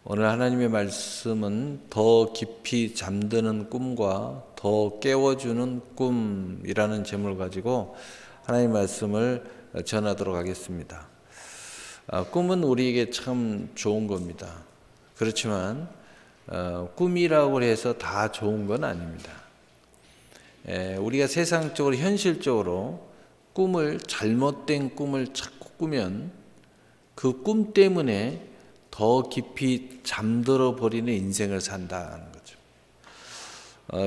오늘 하나님의 말씀은 더 깊이 잠드는 꿈과 더 깨워주는 꿈이라는 제목을 가지고 하나님의 말씀을 전하도록 하겠습니다. 꿈은 우리에게 참 좋은 겁니다. 그렇지만 꿈이라고 해서 다 좋은 건 아닙니다. 우리가 세상적으로 현실적으로 잘못된 꿈을 자꾸 꾸면 그 꿈 때문에 더 깊이 잠들어 버리는 인생을 산다는 거죠.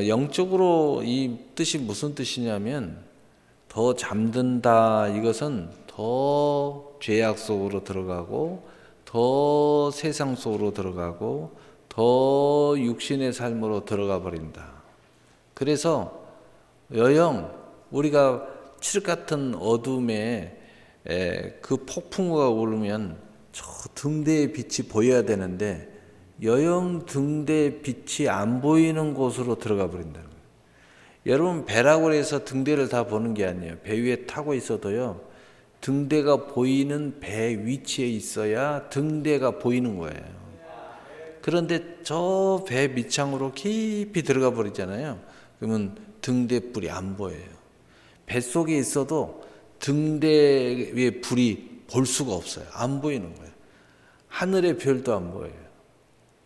영적으로 이 뜻이 무슨 뜻이냐면 더 잠든다, 이것은 더 죄악 속으로 들어가고 더 세상 속으로 들어가고 더 육신의 삶으로 들어가 버린다. 그래서 여영 우리가 칠흑 같은 어둠에 그 폭풍우가 오르면 저 등대의 빛이 보여야 되는데 여영 등대의 빛이 안 보이는 곳으로 들어가 버린다는 거예요. 여러분, 배라고 해서 등대를 다 보는 게 아니에요. 배 위에 타고 있어도요, 등대가 보이는 배 위치에 있어야 등대가 보이는 거예요. 그런데 저 배 밑창으로 깊이 들어가 버리잖아요. 그러면 등대불이 안 보여요. 뱃속에 있어도 등대 위에 불이 볼 수가 없어요. 안 보이는 거예요. 하늘의 별도 안 보여요.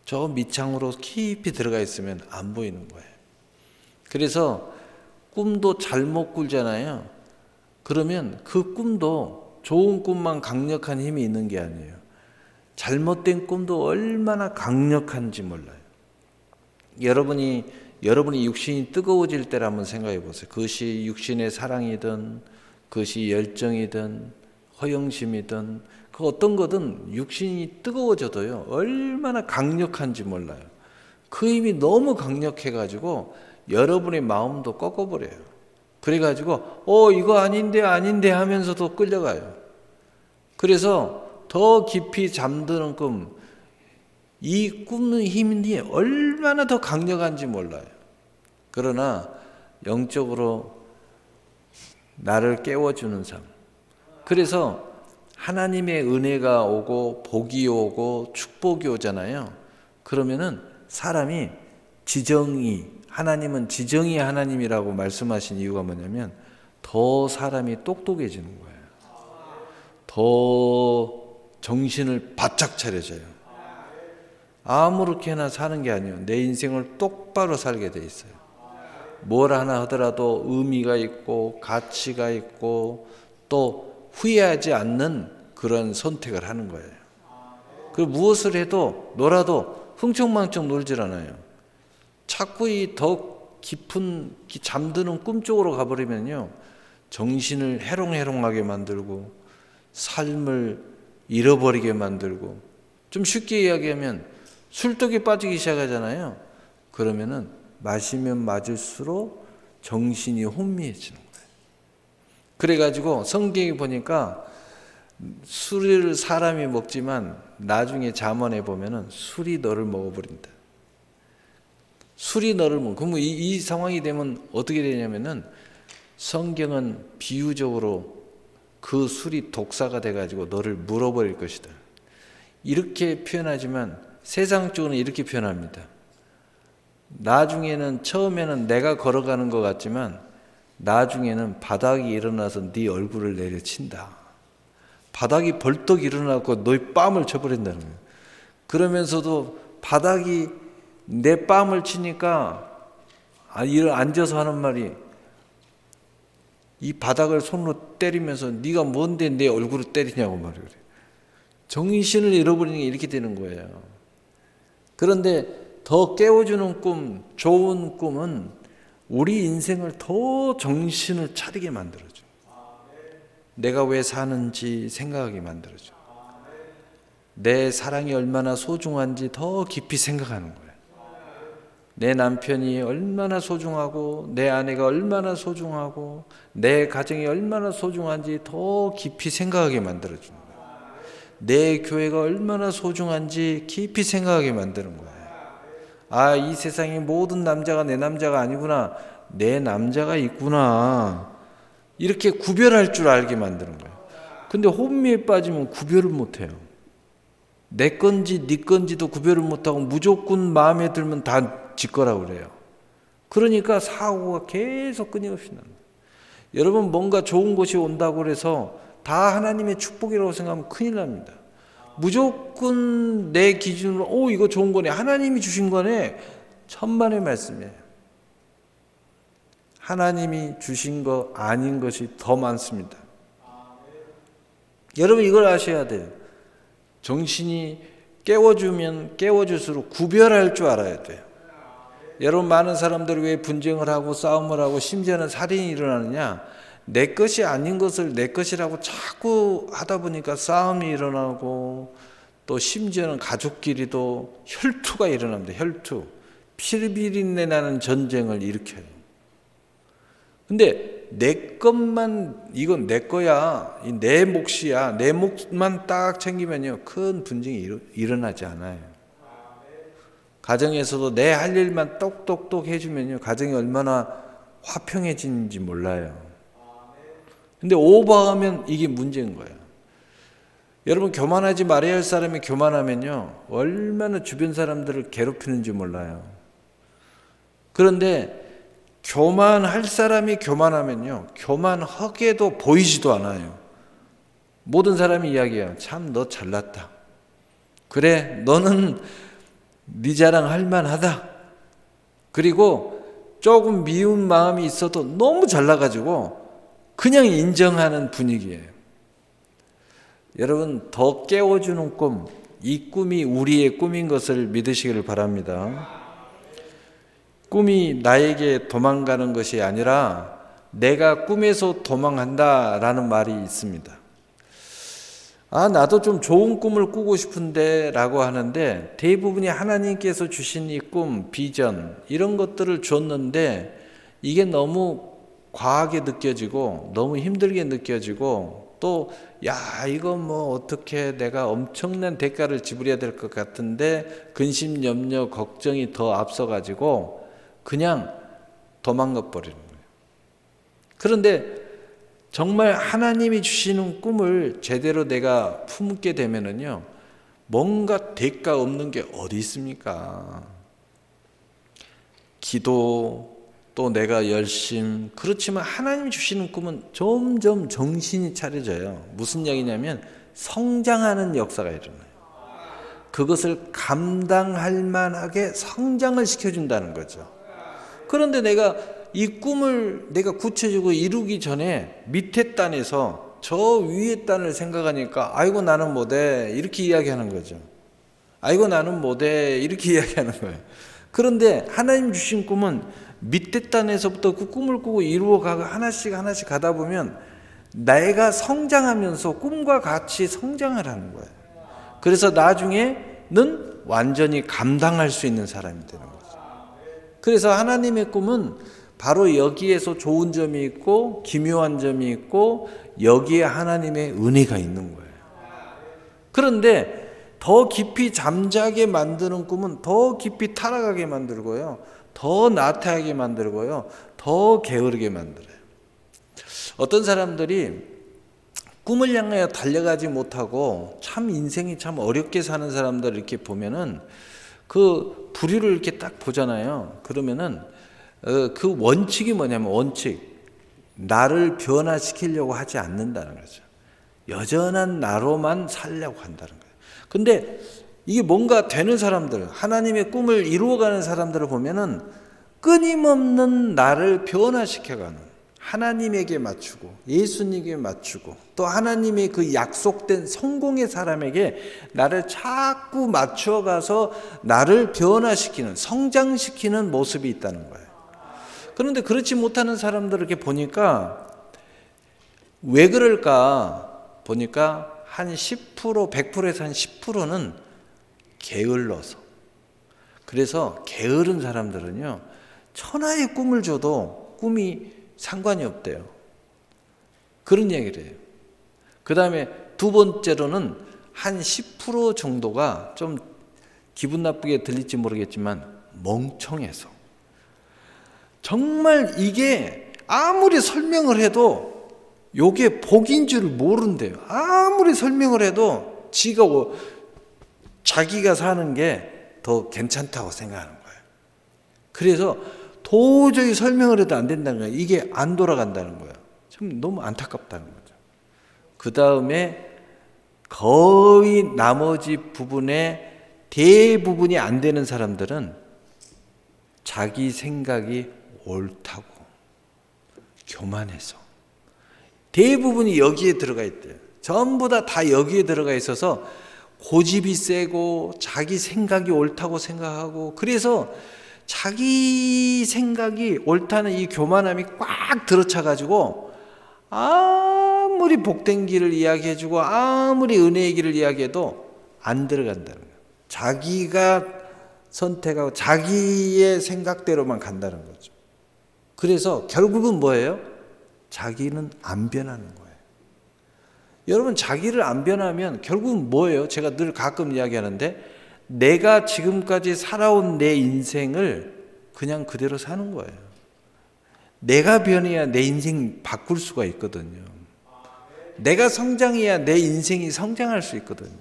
저 밑창으로 깊이 들어가 있으면 안 보이는 거예요. 그래서 꿈도 잘못 꿀잖아요. 그러면 그 꿈도 좋은 꿈만 강력한 힘이 있는 게 아니에요. 잘못된 꿈도 얼마나 강력한지 몰라요. 여러분이 육신이 뜨거워질 때를 한번 생각해 보세요. 그것이 육신의 사랑이든 그것이 열정이든 허영심이든 그 어떤 거든 육신이 뜨거워져도요, 얼마나 강력한지 몰라요. 그 힘이 너무 강력해가지고 여러분의 마음도 꺾어버려요. 그래가지고 이거 아닌데 하면서도 끌려가요. 그래서 더 깊이 잠드는 꿈, 이 꿈의 힘이 얼마나 더 강력한지 몰라요. 그러나 영적으로 나를 깨워주는 삶, 그래서 하나님의 은혜가 오고 복이 오고 축복이 오잖아요. 그러면은 사람이 하나님은 지정의 하나님이라고 말씀하신 이유가 뭐냐면 더 사람이 똑똑해지는 거예요. 더 정신을 바짝 차려져요. 아무렇게나 사는 게 아니에요. 내 인생을 똑바로 살게 돼 있어요. 뭘 하나 하더라도 의미가 있고 가치가 있고 또 후회하지 않는 그런 선택을 하는 거예요. 그리고 무엇을 해도 놀아도 흥청망청 놀질 않아요. 자꾸 이 더 깊은 잠드는 꿈 쪽으로 가버리면요, 정신을 해롱해롱하게 만들고 삶을 잃어버리게 만들고, 좀 쉽게 이야기하면 술독에 빠지기 시작하잖아요. 그러면은 마시면 맞을수록 정신이 혼미해지는 거예요. 그래가지고 성경에 보니까 술을 사람이 먹지만 나중에 잠언에 보면은 술이 너를 먹어버린다. 술이 너를 먹어. 그럼 이 상황이 되면 어떻게 되냐면은 성경은 비유적으로 그 술이 독사가 돼가지고 너를 물어버릴 것이다, 이렇게 표현하지만 세상적으로는 이렇게 표현합니다. 나중에는 처음에는 내가 걸어가는 것 같지만 나중에는 바닥이 일어나서 네 얼굴을 내려친다. 바닥이 벌떡 일어나고 너의 뺨을 쳐버린다는 거예요. 그러면서도 바닥이 내 뺨을 치니까 앉아서 하는 말이, 이 바닥을 손으로 때리면서 네가 뭔데 내 얼굴을 때리냐고 말이에요. 정신을 잃어버리는 게 이렇게 되는 거예요. 그런데 더 깨워주는 꿈, 좋은 꿈은 우리 인생을 더 정신을 차리게 만들어줘. 내가 왜 사는지 생각하게 만들어줘. 내 사랑이 얼마나 소중한지 더 깊이 생각하는 거예요. 내 남편이 얼마나 소중하고 내 아내가 얼마나 소중하고 내 가정이 얼마나 소중한지 더 깊이 생각하게 만들어주는 거예요. 내 교회가 얼마나 소중한지 깊이 생각하게 만드는 거예요. 이 세상의 모든 남자가 내 남자가 아니구나, 내 남자가 있구나, 이렇게 구별할 줄 알게 만드는 거예요. 근데 혼미에 빠지면 구별을 못해요. 내 건지 네 건지도 구별을 못하고 무조건 마음에 들면 다 지 거라고 그래요. 그러니까 사고가 계속 끊임없이 납니다. 여러분 뭔가 좋은 것이 온다고 그래서 다 하나님의 축복이라고 생각하면 큰일 납니다. 무조건 내 기준으로 이거 좋은 거네, 하나님이 주신 거네, 천만의 말씀이에요. 하나님이 주신 거 아닌 것이 더 많습니다. 여러분 이걸 아셔야 돼요. 정신이 깨워주면 깨워줄수록 구별할 줄 알아야 돼요. 여러분 많은 사람들이 왜 분쟁을 하고 싸움을 하고 심지어는 살인이 일어나느냐, 내 것이 아닌 것을 내 것이라고 자꾸 하다 보니까 싸움이 일어나고, 또 심지어는 가족끼리도 혈투가 일어납니다. 혈투, 피비린내 나는 전쟁을 일으켜요. 근데 내 것만, 이건 내 거야, 내 몫이야, 내 몫만 딱 챙기면요 큰 분쟁이 일어나지 않아요. 가정에서도 내 할 일만 똑똑똑 해주면요 가정이 얼마나 화평해지는지 몰라요. 근데 오버하면 이게 문제인 거예요. 여러분 교만하지 말아야 할 사람이 교만하면요 얼마나 주변 사람들을 괴롭히는지 몰라요. 그런데 교만할 사람이 교만하면요 교만하게도 보이지도 않아요. 모든 사람이 이야기해요. 참 너 잘났다. 그래 너는 네 자랑 할 만하다. 그리고 조금 미운 마음이 있어도 너무 잘나가지고 그냥 인정하는 분위기예요. 여러분 더 깨워주는 꿈, 이 꿈이 우리의 꿈인 것을 믿으시기를 바랍니다. 꿈이 나에게 도망가는 것이 아니라 내가 꿈에서 도망한다라는 말이 있습니다. 나도 좀 좋은 꿈을 꾸고 싶은데 라고 하는데, 대부분이 하나님께서 주신 이 꿈, 비전 이런 것들을 줬는데 이게 너무 과하게 느껴지고 너무 힘들게 느껴지고, 또 이거 뭐 어떻게 내가 엄청난 대가를 지불해야 될 것 같은데 근심, 염려, 걱정이 더 앞서가지고 그냥 도망가 버리는 거예요. 그런데 정말 하나님이 주시는 꿈을 제대로 내가 품게 되면은요, 뭔가 대가 없는 게 어디 있습니까? 기도, 또 내가 열심, 그렇지만 하나님이 주시는 꿈은 점점 정신이 차려져요. 무슨 얘기냐면 성장하는 역사가 일어나요. 그것을 감당할 만하게 성장을 시켜준다는 거죠. 그런데 내가 이 꿈을 내가 구체적으로 이루기 전에 밑에 단에서 저 위에 단을 생각하니까 아이고 나는 못해 이렇게 이야기하는 거죠. 아이고 나는 못해 이렇게 이야기하는 거예요. 그런데 하나님 주신 꿈은 밑에 단에서부터 그 꿈을 꾸고 이루어가고 하나씩 가다 보면 내가 성장하면서 꿈과 같이 성장을 하는 거예요. 그래서 나중에는 완전히 감당할 수 있는 사람이 되는 거죠. 그래서 하나님의 꿈은 바로 여기에서 좋은 점이 있고 기묘한 점이 있고 여기에 하나님의 은혜가 있는 거예요. 그런데 더 깊이 잠자게 만드는 꿈은 더 깊이 타락하게 만들고요, 더 나태하게 만들고요, 더 게으르게 만들어요. 어떤 사람들이 꿈을 향하여 달려가지 못하고 참 인생이 참 어렵게 사는 사람들을 이렇게 보면은 그 부류를 이렇게 딱 보잖아요. 그러면은 그 원칙이 뭐냐면 나를 변화시키려고 하지 않는다는 거죠. 여전한 나로만 살려고 한다는 거예요. 근데 이게 뭔가 되는 사람들, 하나님의 꿈을 이루어가는 사람들을 보면은 끊임없는 나를 변화시켜가는, 하나님에게 맞추고 예수님에게 맞추고 또 하나님의 그 약속된 성공의 사람에게 나를 자꾸 맞춰가서 나를 변화시키는, 성장시키는 모습이 있다는 거예요. 그런데 그렇지 못하는 사람들을 이렇게 보니까 왜 그럴까 보니까 한 10%, 100%에서 한 10%는 게을러서. 그래서 게으른 사람들은요, 천하의 꿈을 줘도 꿈이 상관이 없대요. 그런 얘기를 해요. 그 다음에 두 번째로는 한 10% 정도가 좀 기분 나쁘게 들릴지 모르겠지만 멍청해서. 정말 이게 아무리 설명을 해도 요게 복인 줄 모른대요. 아무리 설명을 해도 지가 자기가 사는 게 더 괜찮다고 생각하는 거예요. 그래서 도저히 설명을 해도 안 된다는 거예요. 이게 안 돌아간다는 거예요. 참 너무 안타깝다는 거죠. 그 다음에 거의 나머지 부분에 대부분이 안 되는 사람들은 자기 생각이 옳다고 교만해서 대부분이 여기에 들어가 있대요. 전부 다 여기에 들어가 있어서 고집이 세고 자기 생각이 옳다고 생각하고 그래서 자기 생각이 옳다는 이 교만함이 꽉 들어차가지고 아무리 복된 길을 이야기해주고 아무리 은혜의 길을 이야기해도 안 들어간다는 거예요. 자기가 선택하고 자기의 생각대로만 간다는 거죠. 그래서 결국은 뭐예요? 자기는 안 변하는 거예요. 여러분 자기를 안 변하면 결국은 뭐예요? 제가 늘 가끔 이야기하는데 내가 지금까지 살아온 내 인생을 그냥 그대로 사는 거예요. 내가 변해야 내 인생 바꿀 수가 있거든요. 내가 성장해야 내 인생이 성장할 수 있거든요.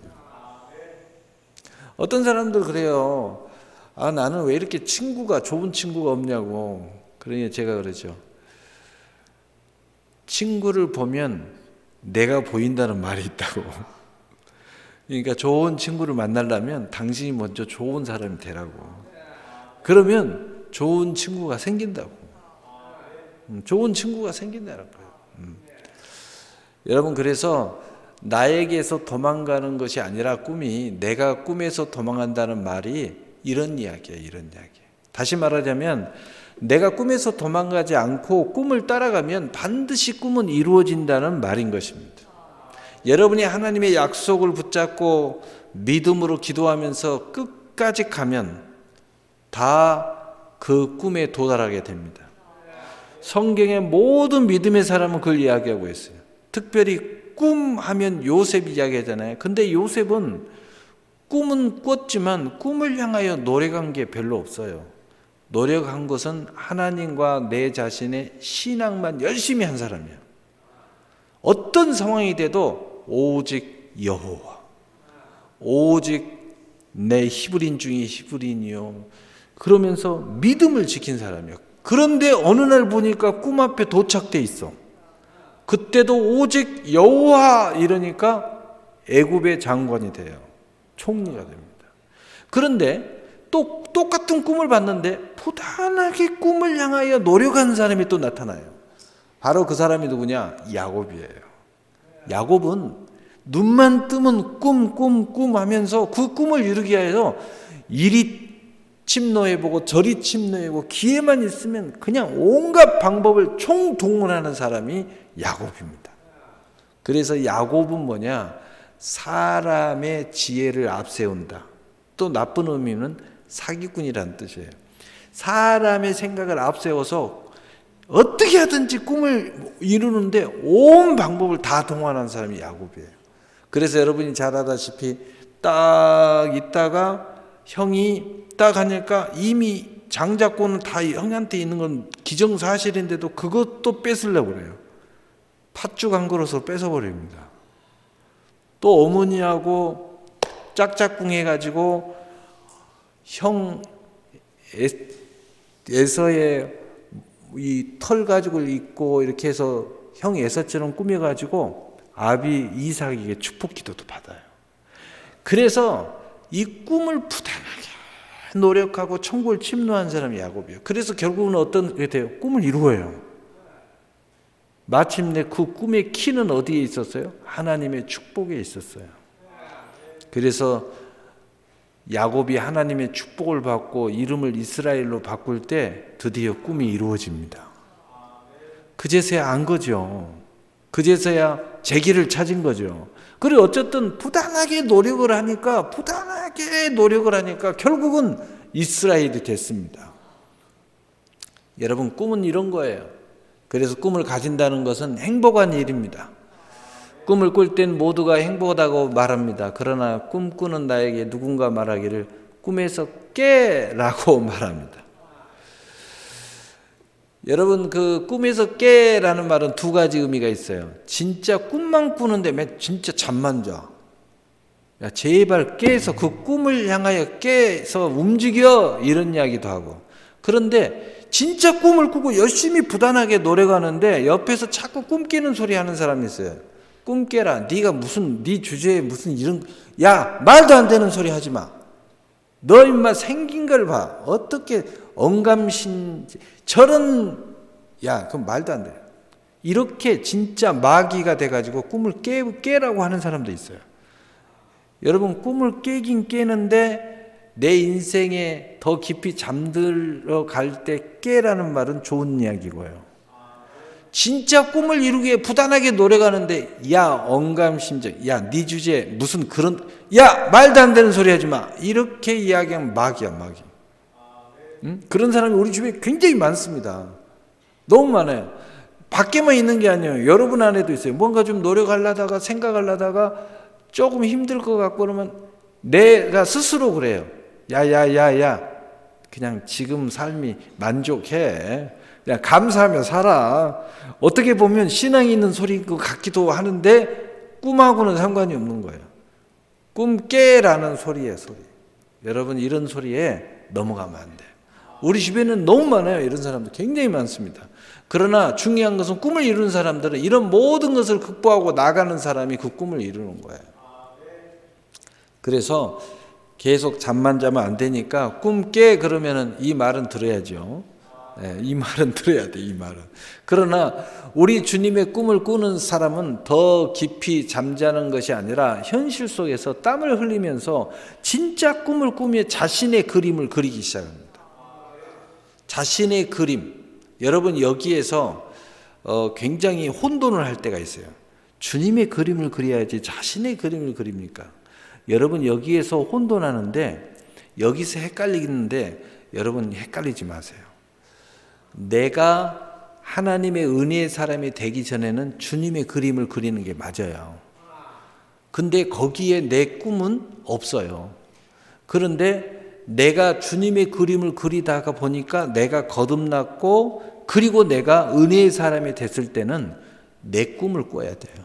어떤 사람들 그래요. 나는 왜 이렇게 좋은 친구가 없냐고. 그러니 제가 그러죠. 친구를 보면 내가 보인다는 말이 있다고. 그러니까 좋은 친구를 만나려면 당신이 먼저 좋은 사람이 되라고. 그러면 좋은 친구가 생긴다고. 좋은 친구가 생긴다는 거예요. 여러분 그래서 나에게서 도망가는 것이 아니라 꿈이 내가 꿈에서 도망간다는 말이 이런 이야기예요. 이런 이야기. 다시 말하자면 내가 꿈에서 도망가지 않고 꿈을 따라가면 반드시 꿈은 이루어진다는 말인 것입니다. 여러분이 하나님의 약속을 붙잡고 믿음으로 기도하면서 끝까지 가면 다 그 꿈에 도달하게 됩니다. 성경의 모든 믿음의 사람은 그걸 이야기하고 있어요. 특별히 꿈 하면 요셉 이야기하잖아요. 근데 요셉은 꿈은 꿨지만 꿈을 향하여 노력한 게 별로 없어요. 노력한 것은 하나님과 내 자신의 신앙만 열심히 한 사람이에요. 어떤 상황이 돼도 오직 여호와, 오직 내 히브리인 중에 히브리인이요. 그러면서 믿음을 지킨 사람이에요. 그런데 어느 날 보니까 꿈 앞에 도착돼 있어. 그때도 오직 여호와 이러니까 애굽의 장관이 돼요. 총리가 됩니다. 그런데 또 똑같은 꿈을 봤는데 부단하게 꿈을 향하여 노력한 사람이 또 나타나요. 바로 그 사람이 누구냐? 야곱이에요. 야곱은 눈만 뜨면 꿈 하면서 그 꿈을 이루기 위해서 이리 침노해보고 저리 침노해보고 기회만 있으면 그냥 온갖 방법을 총동원하는 사람이 야곱입니다. 그래서 야곱은 뭐냐? 사람의 지혜를 앞세운다. 또 나쁜 의미는 사기꾼이라는 뜻이에요. 사람의 생각을 앞세워서 어떻게 하든지 꿈을 이루는데 온 방법을 다 동원한 사람이 야곱이에요. 그래서 여러분이 잘 알다시피 딱 있다가 형이 딱 하니까 이미 장자권은 다 형한테 있는 건 기정사실인데도 그것도 뺏으려고 그래요. 팥죽 한 그릇으로 뺏어버립니다. 또 어머니하고 짝짝꿍 해가지고 형 에서의 이 털 가지고 입고 이렇게 해서 형 에서처럼 꾸며가지고 아비 이삭에게 축복 기도도 받아요. 그래서 이 꿈을 부단하게 노력하고 천국을 침노한 사람이 야곱이에요. 그래서 결국은 어떤 게 돼요? 꿈을 이루어요. 마침내 그 꿈의 키는 어디에 있었어요? 하나님의 축복에 있었어요. 그래서 야곱이 하나님의 축복을 받고 이름을 이스라엘로 바꿀 때 드디어 꿈이 이루어집니다. 그제서야 안 거죠. 그제서야 재기를 찾은 거죠. 그리고 어쨌든 부단하게 노력을 하니까 결국은 이스라엘이 됐습니다. 여러분 꿈은 이런 거예요. 그래서 꿈을 가진다는 것은 행복한 일입니다. 꿈을 꿀 땐 모두가 행복하다고 말합니다. 그러나 꿈꾸는 나에게 누군가 말하기를 꿈에서 깨라고 말합니다. 여러분 그 꿈에서 깨라는 말은 두 가지 의미가 있어요. 진짜 꿈만 꾸는데 진짜 잠만 자. 야, 제발 깨서 그 꿈을 향하여 깨서 움직여 이런 이야기도 하고. 그런데 진짜 꿈을 꾸고 열심히 부단하게 노력하는데 옆에서 자꾸 꿈 깨는 소리 하는 사람이 있어요. 꿈 깨라. 네가 무슨 네 주제에 무슨 이런 야 말도 안 되는 소리 하지 마. 너 임마 생긴 걸 봐. 어떻게 언감신 저런 야 그건 말도 안 돼. 이렇게 진짜 마귀가 돼가지고 꿈을 깨라고 하는 사람도 있어요. 여러분 꿈을 깨긴 깨는데 내 인생에 더 깊이 잠들어 갈 때 깨라는 말은 좋은 이야기고요. 진짜 꿈을 이루기 위해 부단하게 노력하는데 야 언감심정 야 네 주제에 무슨 그런 야 말도 안 되는 소리 하지 마 이렇게 이야기하면 마귀야 마귀. 응? 그런 사람이 우리 주변에 굉장히 많습니다. 너무 많아요. 밖에만 있는 게 아니에요. 여러분 안에도 있어요. 뭔가 좀 노력하려다가 생각하려다가 조금 힘들 것 같고 그러면 내가 스스로 그래요. 야야야야 그냥 지금 삶이 만족해. 그냥 감사하며 살아. 어떻게 보면 신앙이 있는 소리인 것 같기도 하는데 꿈하고는 상관이 없는 거예요. 꿈 깨라는 소리예요, 소리. 여러분 이런 소리에 넘어가면 안 돼요. 우리 주변에는 너무 많아요. 이런 사람들 굉장히 많습니다. 그러나 중요한 것은 꿈을 이루는 사람들은 이런 모든 것을 극복하고 나가는 사람이 그 꿈을 이루는 거예요. 그래서 계속 잠만 자면 안 되니까 꿈 깨 그러면은 이 말은 들어야죠. 네, 이 말은 들어야 돼, 이 말은. 그러나 우리 주님의 꿈을 꾸는 사람은 더 깊이 잠자는 것이 아니라 현실 속에서 땀을 흘리면서 진짜 꿈을 꾸며 자신의 그림을 그리기 시작합니다. 자신의 그림. 여러분 여기에서 굉장히 혼돈을 할 때가 있어요. 주님의 그림을 그려야지 자신의 그림을 그립니까? 여러분 여기에서 혼돈하는데 여기서 헷갈리는데 여러분 헷갈리지 마세요. 내가 하나님의 은혜의 사람이 되기 전에는 주님의 그림을 그리는 게 맞아요. 근데 거기에 내 꿈은 없어요. 그런데 내가 주님의 그림을 그리다가 보니까 내가 거듭났고 그리고 내가 은혜의 사람이 됐을 때는 내 꿈을 꿔야 돼요.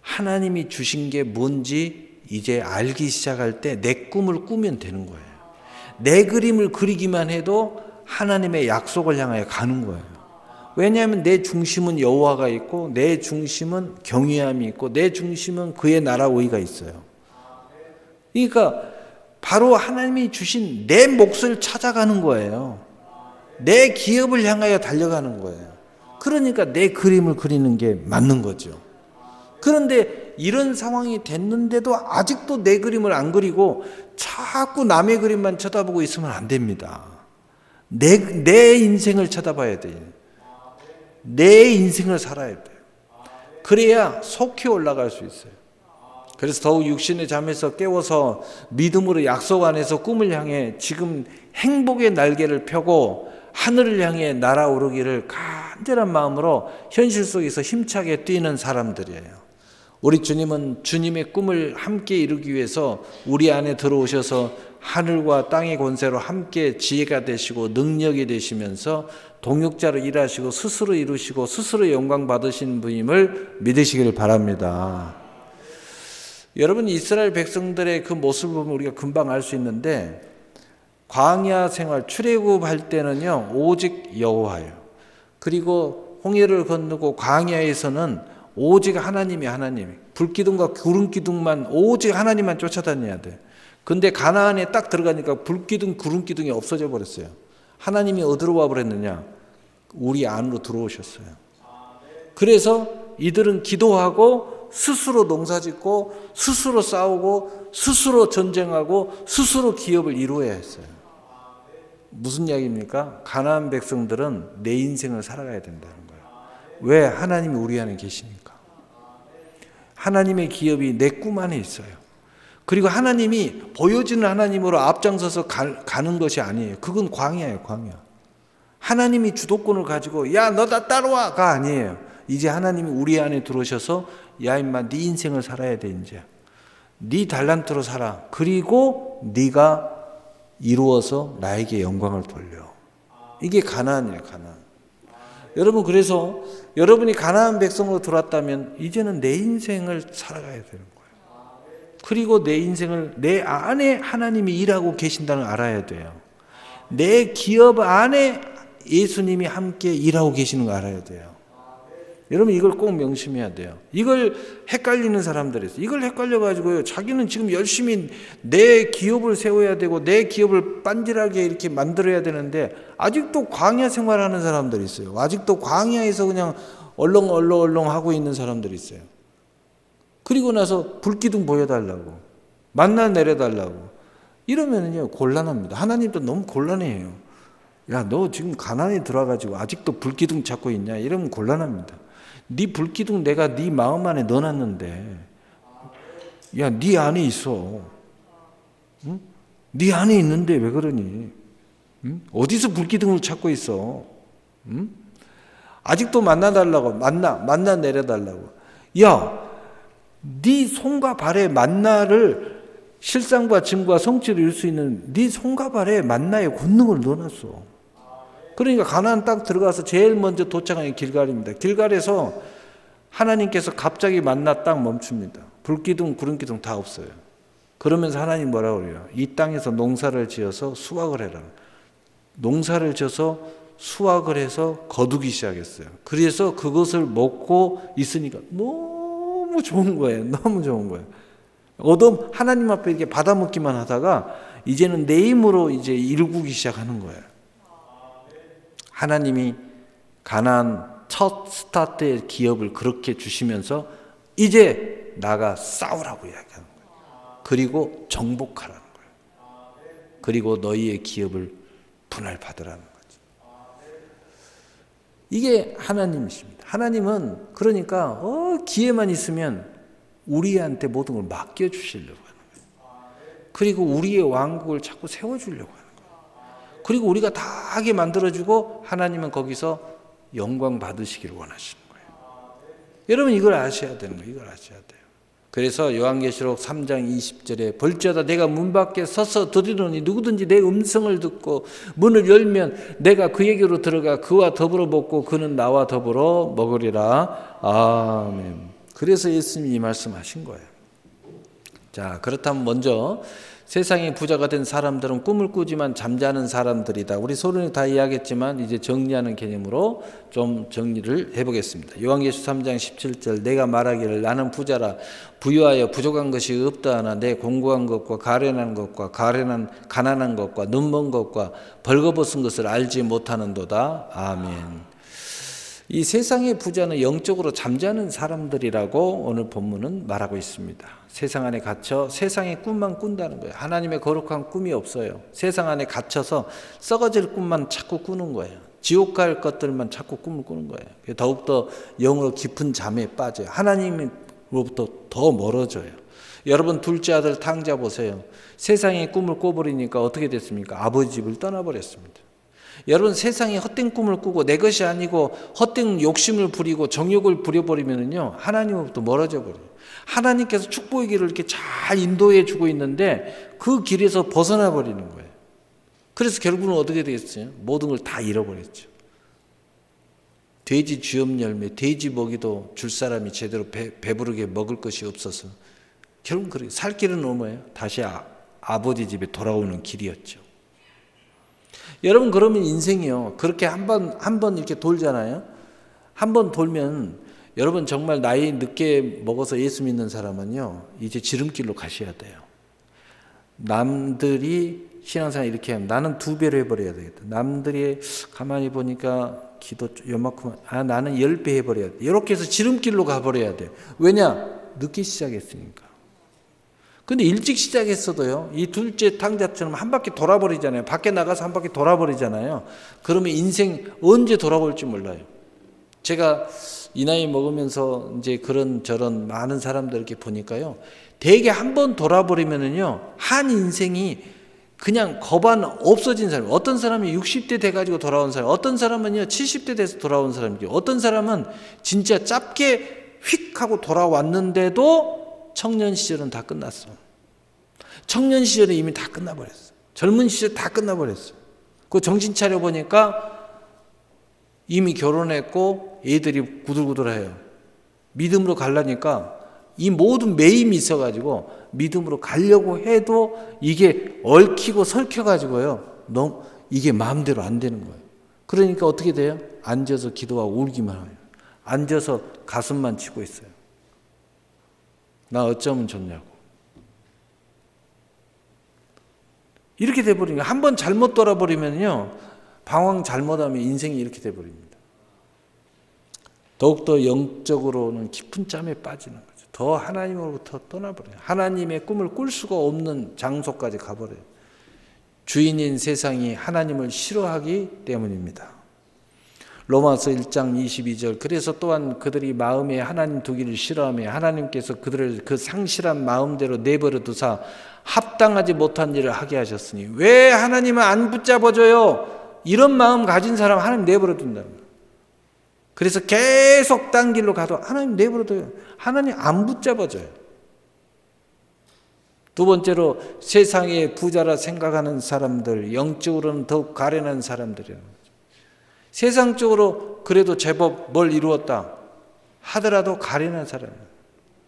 하나님이 주신 게 뭔지 이제 알기 시작할 때 내 꿈을 꾸면 되는 거예요. 내 그림을 그리기만 해도 하나님의 약속을 향하여 가는 거예요. 왜냐하면 내 중심은 여호와가 있고 내 중심은 경외함이 있고 내 중심은 그의 나라 의가 있어요. 그러니까 바로 하나님이 주신 내 몫을 찾아가는 거예요. 내 기업을 향하여 달려가는 거예요. 그러니까 내 그림을 그리는 게 맞는 거죠. 그런데 이런 상황이 됐는데도 아직도 내 그림을 안 그리고 자꾸 남의 그림만 쳐다보고 있으면 안 됩니다. 내 인생을 쳐다봐야 돼요. 내 인생을 살아야 돼요. 그래야 속히 올라갈 수 있어요. 그래서 더욱 육신의 잠에서 깨워서 믿음으로 약속 안에서 꿈을 향해 지금 행복의 날개를 펴고 하늘을 향해 날아오르기를 간절한 마음으로 현실 속에서 힘차게 뛰는 사람들이에요. 우리 주님은 주님의 꿈을 함께 이루기 위해서 우리 안에 들어오셔서 하늘과 땅의 권세로 함께 지혜가 되시고 능력이 되시면서 동역자로 일하시고 스스로 이루시고 스스로 영광 받으신 분임을 믿으시길 바랍니다. 여러분 이스라엘 백성들의 그 모습을 보면 우리가 금방 알 수 있는데 광야 생활 출애굽할 때는요 오직 여호와예요. 그리고 홍해를 건너고 광야에서는 오직 하나님이 불기둥과 구름기둥만 오직 하나님만 쫓아다녀야 돼. 근데 가나안에 딱 들어가니까 불기둥 구름기둥이 없어져 버렸어요. 하나님이 어디로 와 버렸느냐? 우리 안으로 들어오셨어요. 그래서 이들은 기도하고 스스로 농사짓고 스스로 싸우고 스스로 전쟁하고 스스로 기업을 이루어야 했어요. 무슨 이야기입니까? 가나안 백성들은 내 인생을 살아가야 된다는 거예요. 왜? 하나님이 우리 안에 계시니까. 하나님의 기업이 내 꿈 안에 있어요. 그리고 하나님이 보여지는 하나님으로 앞장서서 가는 것이 아니에요. 그건 광야예요, 광야. 하나님이 주도권을 가지고 야, 너 다 따라와가 아니에요. 이제 하나님이 우리 안에 들어오셔서 야, 임마, 네 인생을 살아야 돼, 이제. 네 달란트로 살아. 그리고 네가 이루어서 나에게 영광을 돌려. 이게 가나안이에요, 가나안. 여러분, 그래서 여러분이 가나안 백성으로 들어왔다면 이제는 내 인생을 살아가야 되는 거예요. 그리고 내 인생을 내 안에 하나님이 일하고 계신다는 걸 알아야 돼요. 내 기업 안에 예수님이 함께 일하고 계시는 거 알아야 돼요. 여러분 이걸 꼭 명심해야 돼요. 이걸 헷갈리는 사람들이 있어요. 이걸 헷갈려가지고요. 자기는 지금 열심히 내 기업을 세워야 되고 내 기업을 빤질하게 이렇게 만들어야 되는데 아직도 광야 생활하는 사람들이 있어요. 아직도 광야에서 그냥 얼렁얼렁 하고 있는 사람들이 있어요. 그리고 나서 불기둥 보여달라고 만나 내려달라고 이러면은요 곤란합니다. 하나님도 너무 곤란해요. 야, 너 지금 가난에 들어가지고 아직도 불기둥 찾고 있냐? 이러면 곤란합니다. 네 불기둥 내가 네 마음 안에 넣어놨는데, 야, 네 안에 있어. 응? 네 안에 있는데 왜 그러니? 응? 어디서 불기둥을 찾고 있어? 응? 아직도 만나달라고 만나 내려달라고. 야, 네 손과 발에 만나를 실상과 증과 성취를 이룰 수 있는 네 손과 발에 만나의 권능을 넣어놨어. 그러니까 가나안 땅 들어가서 제일 먼저 도착한 게 길갈입니다. 길갈에서 하나님께서 갑자기 만나 딱 멈춥니다. 불기둥, 구름기둥 다 없어요. 그러면서 하나님 뭐라고 그래요? 이 땅에서 농사를 지어서 수확을 해라. 농사를 지어서 수확을 해서 거두기 시작했어요. 그래서 그것을 먹고 있으니까 너무 좋은 거예요. 너무 좋은 거예요. 하나님 앞에 이렇게 받아먹기만 하다가 이제는 내 힘으로 이제 일구기 시작하는 거예요. 하나님이 가나안 첫 스타트의 기업을 그렇게 주시면서 이제 나가 싸우라고 이야기하는 거예요. 그리고 정복하라는 거예요. 그리고 너희의 기업을 분할받으라는 거죠. 이게 하나님이십니다. 하나님은 그러니까 기회만 있으면 우리한테 모든 걸 맡겨주시려고 하는 거예요. 그리고 우리의 왕국을 자꾸 세워주려고 하는 거예요. 그리고 우리가 다 하게 만들어주고 하나님은 거기서 영광 받으시기를 원하시는 거예요. 여러분 이걸 아셔야 되는 거예요. 이걸 아셔야 돼요. 그래서 요한계시록 3장 20절에 볼지어다 내가 문 밖에 서서 들으노니 누구든지 내 음성을 듣고 문을 열면 내가 그에게로 들어가 그와 더불어 먹고 그는 나와 더불어 먹으리라. 아멘. 그래서 예수님이 이 말씀하신 거예요. 자, 그렇다면 먼저 세상의 부자가 된 사람들은 꿈을 꾸지만 잠자는 사람들이다. 우리 서론이 다 이야기했지만 이제 정리하는 개념으로 좀 정리를 해보겠습니다. 요한계시록 3장 17절 내가 말하기를 나는 부자라 부유하여 부족한 것이 없다 하나 내 공고한 것과 가련한 것과 가난한 것과 눈먼 것과 벌거벗은 것을 알지 못하는도다. 아멘. 이 세상의 부자는 영적으로 잠자는 사람들이라고 오늘 본문은 말하고 있습니다. 세상 안에 갇혀 세상의 꿈만 꾼다는 거예요. 하나님의 거룩한 꿈이 없어요. 세상 안에 갇혀서 썩어질 꿈만 자꾸 꾸는 거예요. 지옥 갈 것들만 자꾸 꿈을 꾸는 거예요. 더욱더 영으로 깊은 잠에 빠져요. 하나님으로부터 더 멀어져요. 여러분 둘째 아들 탕자 보세요. 세상의 꿈을 꿔버리니까 어떻게 됐습니까? 아버지 집을 떠나버렸습니다. 여러분 세상에 헛된 꿈을 꾸고 내 것이 아니고 헛된 욕심을 부리고 정욕을 부려버리면요 하나님으로부터 멀어져 버려요. 하나님께서 축복의 길을 이렇게 잘 인도해 주고 있는데 그 길에서 벗어나 버리는 거예요. 그래서 결국은 어떻게 되겠어요? 모든 걸 다 잃어버렸죠. 돼지 쥐엄 열매, 돼지 먹이도 줄 사람이 제대로 배부르게 먹을 것이 없어서 결국은 그렇게 살 길은 뭐예요? 다시 아버지 집에 돌아오는 길이었죠. 여러분 그러면 인생이요 그렇게 한 번 이렇게 돌잖아요. 한 번 돌면 여러분 정말 나이 늦게 먹어서 예수 믿는 사람은요 이제 지름길로 가셔야 돼요. 남들이 신앙생활 이렇게 하면 나는 2배로 해버려야 되겠다. 남들이 가만히 보니까 기도 요만큼 나는 10배 해버려야 돼. 이렇게 해서 지름길로 가버려야 돼요. 왜냐? 늦게 시작했으니까. 근데 일찍 시작했어도요, 이 둘째 탕자처럼 한 바퀴 돌아버리잖아요. 밖에 나가서 한 바퀴 돌아버리잖아요. 그러면 인생 언제 돌아볼지 몰라요. 제가 이 나이 먹으면서 이제 그런 저런 많은 사람들 이렇게 보니까요, 대개 한 번 돌아버리면은요, 한 인생이 그냥 거반 없어진 사람. 어떤 사람이 60대 돼가지고 돌아온 사람, 어떤 사람은요 70대 돼서 돌아온 사람이죠. 어떤 사람은 진짜 짧게 휙 하고 돌아왔는데도 청년 시절은 다 끝났어. 청년 시절은 이미 다 끝나버렸어. 젊은 시절 다 끝나버렸어. 그 정신 차려 보니까 이미 결혼했고 애들이 구들구들해요. 믿음으로 가려니까 이 모든 매임이 있어가지고 믿음으로 가려고 해도 이게 얽히고 설켜가지고요. 너무 이게 마음대로 안 되는 거예요. 그러니까 어떻게 돼요? 앉아서 기도하고 울기만 해요. 앉아서 가슴만 치고 있어요. 나 어쩌면 좋냐고. 이렇게 돼버리니까 한 번 잘못 돌아버리면요. 방황 잘못하면 인생이 이렇게 돼버립니다. 더욱더 영적으로는 깊은 짬에 빠지는 거죠. 더 하나님으로부터 떠나버려요. 하나님의 꿈을 꿀 수가 없는 장소까지 가버려요. 주인인 세상이 하나님을 싫어하기 때문입니다. 로마서 1장 22절 그래서 또한 그들이 마음에 하나님 두기를 싫어하며 하나님께서 그들을 그 상실한 마음대로 내버려 두사 합당하지 못한 일을 하게 하셨으니 왜 하나님은 안 붙잡아줘요? 이런 마음 가진 사람 하나님 내버려 둔다는 거예요. 그래서 계속 딴 길로 가도 하나님 내버려 둬요. 하나님 안 붙잡아줘요. 두 번째로 세상의 부자라 생각하는 사람들, 영적으로는 더욱 가련한 사람들이에요. 세상적으로 그래도 제법 뭘 이루었다 하더라도 가련한 사람이에요.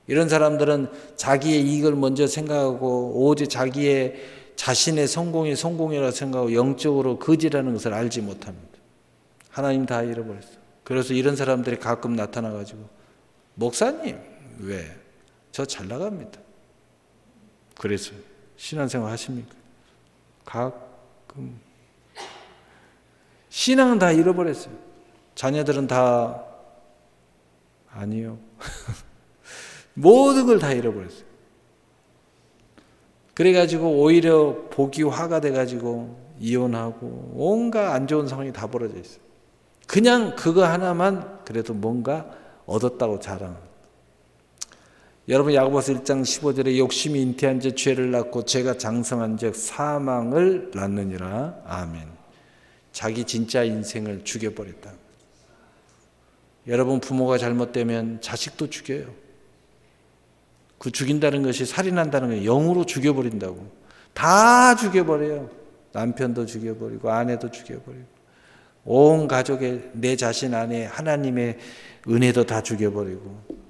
이런 사람들은 자기의 이익을 먼저 생각하고 오직 자기의 자신의 성공이 성공이라고 생각하고 영적으로 거지라는 것을 알지 못합니다. 하나님 다 잃어버렸어요. 그래서 이런 사람들이 가끔 나타나가지고 목사님 왜? 저 잘 나갑니다. 그래서 신앙생활 하십니까? 가끔 신앙은 다 잃어버렸어요. 자녀들은 다 아니요. 모든 걸 다 잃어버렸어요. 그래가지고 오히려 복이 화가 돼가지고 이혼하고 온갖 안 좋은 상황이 다 벌어져 있어요. 그냥 그거 하나만 그래도 뭔가 얻었다고 자랑합니다. 여러분 야고보서 1장 15절에 욕심이 잉태한 즉 죄를 낳고 죄가 장성한 즉 사망을 낳느니라. 아멘. 자기 진짜 인생을 죽여버렸다. 여러분 부모가 잘못되면 자식도 죽여요. 그 죽인다는 것이 살인한다는 거예요. 영으로 죽여버린다고. 다 죽여버려요. 남편도 죽여버리고 아내도 죽여버리고 온 가족의 내 자신 안에 하나님의 은혜도 다 죽여버리고.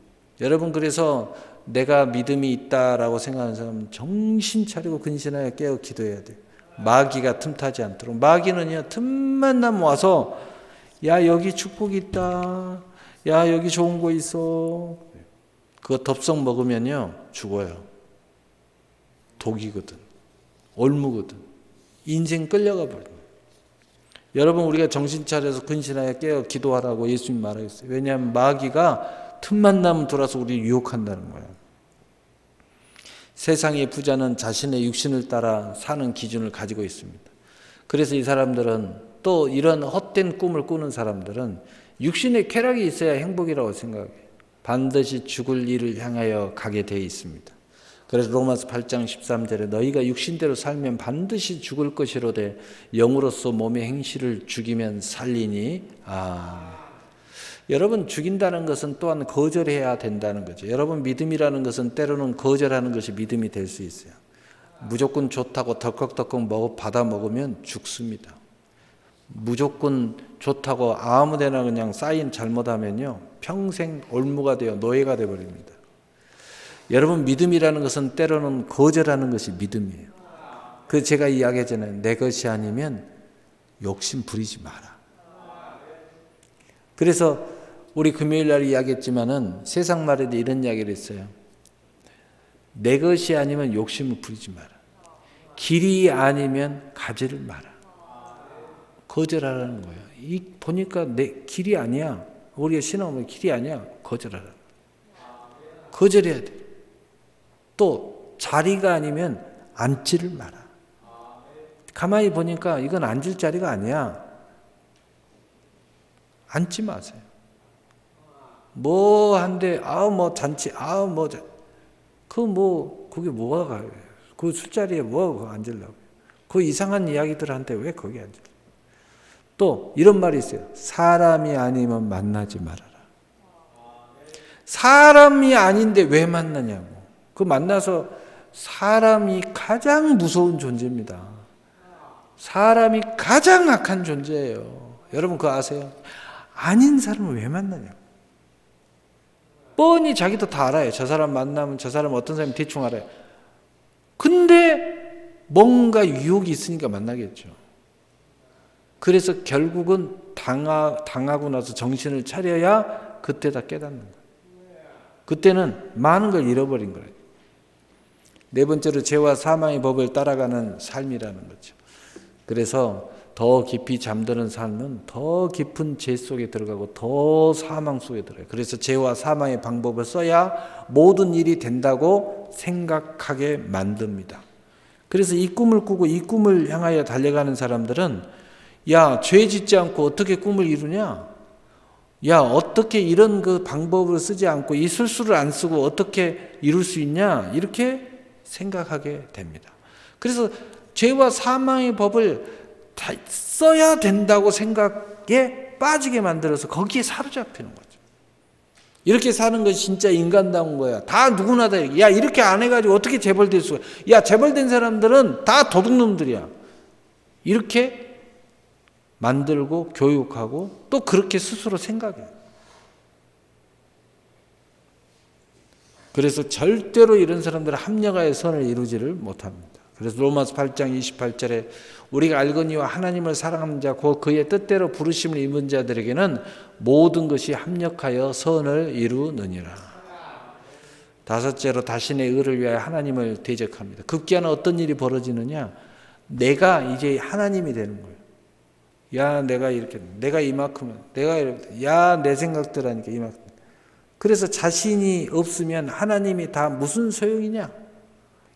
여러분 그래서 내가 믿음이 있다라고 생각하는 사람은 정신 차리고 근신하여 깨어 기도해야 돼요. 마귀가 틈타지 않도록. 마귀는요 틈만 나면 와서 야 여기 축복이 있다. 야 여기 좋은 거 있어. 그거 덥석 먹으면요 죽어요. 독이거든. 올무거든. 인생 끌려가 버립니다. 여러분 우리가 정신 차려서 근신하여 깨어 기도하라고 예수님 말하셨어요. 왜냐하면 마귀가 틈만 나면 돌아서 우리를 유혹한다는 거예요. 세상의 부자는 자신의 육신을 따라 사는 기준을 가지고 있습니다. 그래서 이 사람들은 또 이런 헛된 꿈을 꾸는 사람들은 육신의 쾌락이 있어야 행복이라고 생각해요. 반드시 죽을 일을 향하여 가게 되어 있습니다. 그래서 로마서 8장 13절에 너희가 육신대로 살면 반드시 죽을 것이로되 영으로서 몸의 행실을 죽이면 살리니. 여러분 죽인다는 것은 또한 거절해야 된다는 거죠. 여러분 믿음이라는 것은 때로는 거절하는 것이 믿음이 될 수 있어요. 무조건 좋다고 덜컥덜컥 받아 먹으면 죽습니다. 무조건 좋다고 아무데나 그냥 사인 잘못하면요 평생 올무가 되어 노예가 되어버립니다. 여러분 믿음이라는 것은 때로는 거절하는 것이 믿음이에요. 그래서 제가 이야기하잖아요. 내 것이 아니면 욕심 부리지 마라. 그래서 우리 금요일 날 이야기했지만은 세상 말에도 이런 이야기를 했어요. 내 것이 아니면 욕심을 부리지 마라. 길이 아니면 가지를 마라. 거절하라는 거예요. 보니까 내 길이 아니야. 우리가 신앙은 길이 아니야. 거절하라. 거절해야 돼. 또 자리가 아니면 앉지를 마라. 가만히 보니까 이건 앉을 자리가 아니야. 앉지 마세요. 뭐 한데 뭐 잔치 그게 뭐가 가요? 그 술자리에 뭐가 앉으려고? 그 이상한 이야기들한테 왜 거기 앉아? 또 이런 말이 있어요. 사람이 아니면 만나지 말아라. 사람이 아닌데 왜 만나냐고. 그 만나서 사람이 가장 무서운 존재입니다. 사람이 가장 악한 존재예요. 여러분 그거 아세요? 아닌 사람을 왜 만나냐고. 뻔히 자기도 다 알아요. 저 사람 만나면 저 사람 어떤 사람이 대충 알아요. 근데 뭔가 유혹이 있으니까 만나겠죠. 그래서 결국은 당하고 나서 정신을 차려야 그때 다 깨닫는 거예요. 그때는 많은 걸 잃어버린 거예요. 네 번째로 죄와 사망의 법을 따라가는 삶이라는 거죠. 그래서 더 깊이 잠드는 삶은 더 깊은 죄 속에 들어가고 더 사망 속에 들어가요. 그래서 죄와 사망의 방법을 써야 모든 일이 된다고 생각하게 만듭니다. 그래서 이 꿈을 꾸고 이 꿈을 향하여 달려가는 사람들은 야, 죄 짓지 않고 어떻게 꿈을 이루냐? 야, 어떻게 이런 그 방법을 쓰지 않고 이 술수를 안 쓰고 어떻게 이룰 수 있냐? 이렇게 생각하게 됩니다. 그래서 죄와 사망의 법을 다 써야 된다고 생각에 빠지게 만들어서 거기에 사로잡히는 거죠. 이렇게 사는 것이 진짜 인간다운 거야. 다 누구나 다. 야, 이렇게 안 해가지고 어떻게 재벌될 수가. 야, 재벌된 사람들은 다 도둑놈들이야. 이렇게 만들고 교육하고 또 그렇게 스스로 생각해요. 그래서 절대로 이런 사람들은 합력하여 선을 이루지를 못합니다. 그래서 로마서 8장 28절에 우리가 알거니와 하나님을 사랑하는 자 곧 그의 뜻대로 부르심을 입은 자들에게는 모든 것이 합력하여 선을 이루느니라. 다섯째로 자신의 의를 위하여 하나님을 대적합니다. 급기야는 어떤 일이 벌어지느냐? 내가 이제 하나님이 되는 거예요. 야, 내가 이렇게, 내가 이만큼, 내가 이렇게, 야, 내 생각들 하니까 이만큼. 그래서 자신이 없으면 하나님이 다 무슨 소용이냐?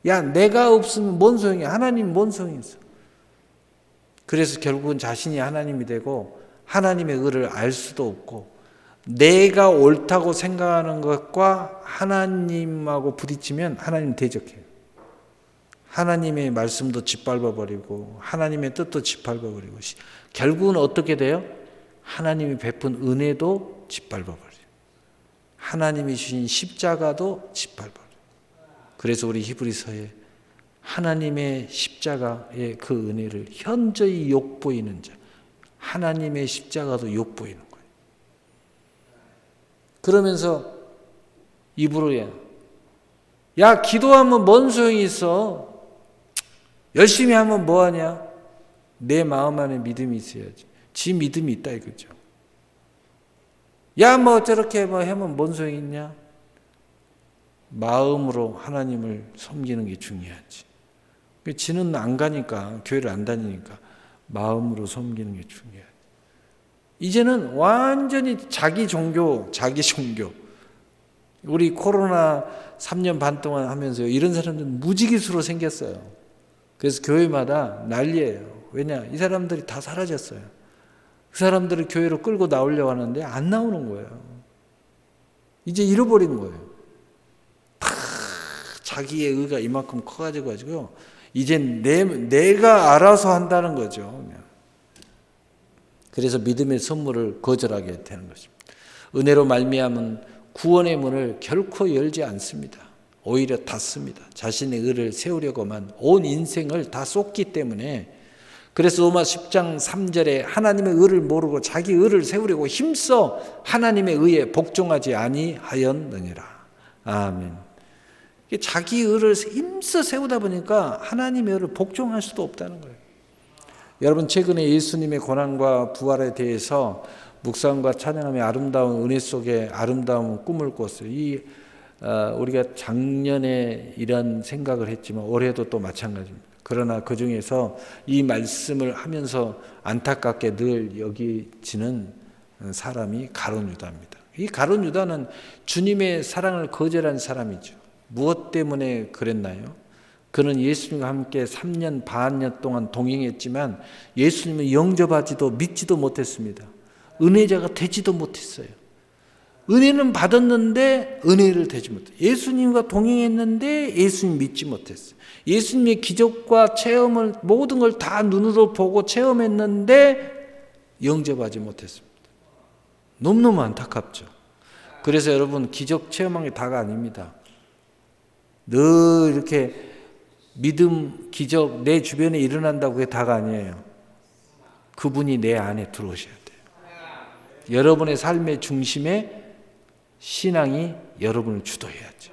야, 내가 없으면 뭔 소용이야? 하나님 뭔 소용이 있어? 그래서 결국은 자신이 하나님이 되고 하나님의 의를 알 수도 없고 내가 옳다고 생각하는 것과 하나님하고 부딪히면 하나님 대적해요. 하나님의 말씀도 짓밟아버리고 하나님의 뜻도 짓밟아버리고 결국은 어떻게 돼요? 하나님이 베푼 은혜도 짓밟아버려요. 하나님이 주신 십자가도 짓밟아버려요. 그래서 우리 히브리서에 하나님의 십자가의 그 은혜를 현저히 욕보이는 자, 하나님의 십자가도 욕보이는 거예요. 그러면서 입으로 야, 기도하면 뭔 소용이 있어? 열심히 하면 뭐하냐? 내 마음 안에 믿음이 있어야지. 지 믿음이 있다 이거죠. 야, 뭐 저렇게 뭐 하면 뭔 소용이 있냐? 마음으로 하나님을 섬기는 게 중요하지. 지는 안 가니까, 교회를 안 다니니까 마음으로 섬기는 게 중요하지. 이제는 완전히 자기 종교. 우리 코로나 3년 반 동안 하면서요, 이런 사람들은 무지기수로 생겼어요. 그래서 교회마다 난리예요. 왜냐? 이 사람들이 다 사라졌어요. 그 사람들을 교회로 끌고 나오려고 하는데 안 나오는 거예요. 이제 잃어버린 거예요. 다 자기의 의가 이만큼 커가지고 이젠 내가 알아서 한다는 거죠. 그래서 믿음의 선물을 거절하게 되는 것입니다. 은혜로 말미암은 구원의 문을 결코 열지 않습니다. 오히려 닫습니다. 자신의 의를 세우려고만 온 인생을 다 쏟기 때문에. 그래서 로마 10장 3절에 하나님의 의를 모르고 자기 의를 세우려고 힘써 하나님의 의에 복종하지 아니하였느니라. 아멘. 자기 의를 힘써 세우다 보니까 하나님의 의를 복종할 수도 없다는 거예요. 여러분, 최근에 예수님의 고난과 부활에 대해서 묵상과 찬양하며 아름다운 은혜 속에 아름다운 꿈을 꿨어요. 우리가 작년에 이런 생각을 했지만 올해도 또 마찬가지입니다. 그러나 그 중에서 이 말씀을 하면서 안타깝게 늘 여기지는 사람이 가룟 유다입니다. 이 가룟 유다는 주님의 사랑을 거절한 사람이죠. 무엇 때문에 그랬나요? 그는 예수님과 함께 3년 반년 동안 동행했지만 예수님을 영접하지도 믿지도 못했습니다. 은혜자가 되지도 못했어요. 은혜는 받았는데 은혜를 되지 못했어요. 예수님과 동행했는데 예수님 믿지 못했어요. 예수님의 기적과 체험을 모든 걸 다 눈으로 보고 체험했는데 영접하지 못했습니다. 너무너무 안타깝죠. 그래서 여러분, 기적 체험한 게 다가 아닙니다. 늘 이렇게 믿음, 기적 내 주변에 일어난다고 그게 다가 아니에요. 그분이 내 안에 들어오셔야 돼요. 여러분의 삶의 중심에 신앙이 여러분을 주도해야죠.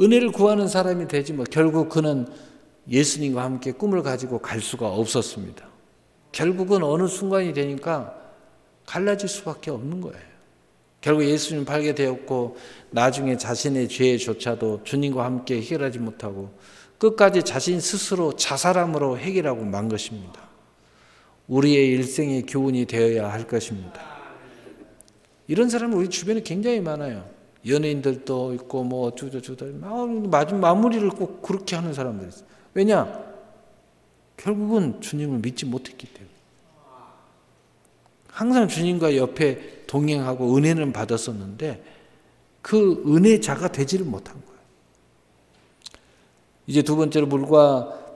은혜를 구하는 사람이 되지 뭐. 결국 그는 예수님과 함께 꿈을 가지고 갈 수가 없었습니다. 결국은 어느 순간이 되니까 갈라질 수밖에 없는 거예요. 결국 예수님 팔게 되었고 나중에 자신의 죄조차도 주님과 함께 해결하지 못하고 끝까지 자신 스스로 자살함으로 해결하고 만 것입니다. 우리의 일생의 교훈이 되어야 할 것입니다. 이런 사람은 우리 주변에 굉장히 많아요. 연예인들도 있고 뭐 어쩌고저쩌고 마무리를 꼭 그렇게 하는 사람들이 있어요. 왜냐? 결국은 주님을 믿지 못했기 때문에. 항상 주님과 옆에 동행하고 은혜는 받았었는데 그 은혜자가 되지를 못한 거예요. 이제 두 번째로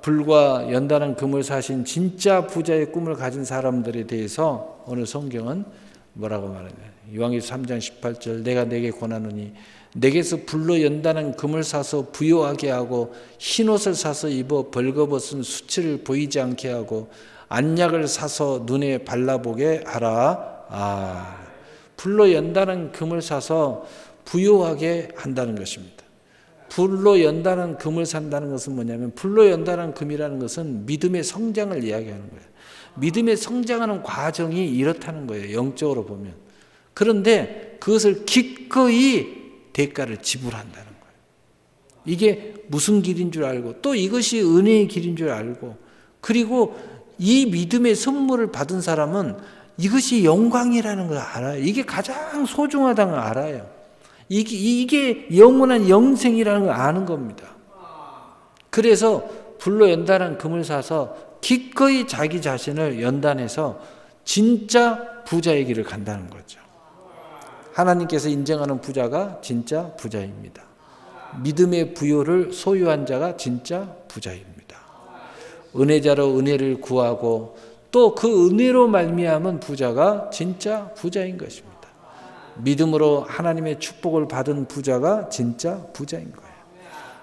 불과 연단한 금을 사신 진짜 부자의 꿈을 가진 사람들에 대해서 오늘 성경은 뭐라고 말하냐. 요한계시록 3장 18절 내가 내게 권하노니 내게서 불로 연단한 금을 사서 부요하게 하고 흰옷을 사서 입어 벌거벗은 수치를 보이지 않게 하고 안약을 사서 눈에 발라보게 하라. 불로 연단한 금을 사서 부요하게 한다는 것입니다. 불로 연단한 금을 산다는 것은 뭐냐면 불로 연단한 금이라는 것은 믿음의 성장을 이야기하는 거예요. 믿음의 성장하는 과정이 이렇다는 거예요. 영적으로 보면. 그런데 그것을 기꺼이 대가를 지불한다는 거예요. 이게 무슨 길인 줄 알고 또 이것이 은혜의 길인 줄 알고 그리고 이 믿음의 선물을 받은 사람은 이것이 영광이라는 걸 알아요. 이게 가장 소중하다는 걸 알아요. 이게 영원한 영생이라는 걸 아는 겁니다. 그래서 불로 연단한 금을 사서 기꺼이 자기 자신을 연단해서 진짜 부자의 길을 간다는 거죠. 하나님께서 인정하는 부자가 진짜 부자입니다. 믿음의 부요를 소유한 자가 진짜 부자입니다. 은혜자로 은혜를 구하고 또 그 은혜로 말미암은 부자가 진짜 부자인 것입니다. 믿음으로 하나님의 축복을 받은 부자가 진짜 부자인 거예요.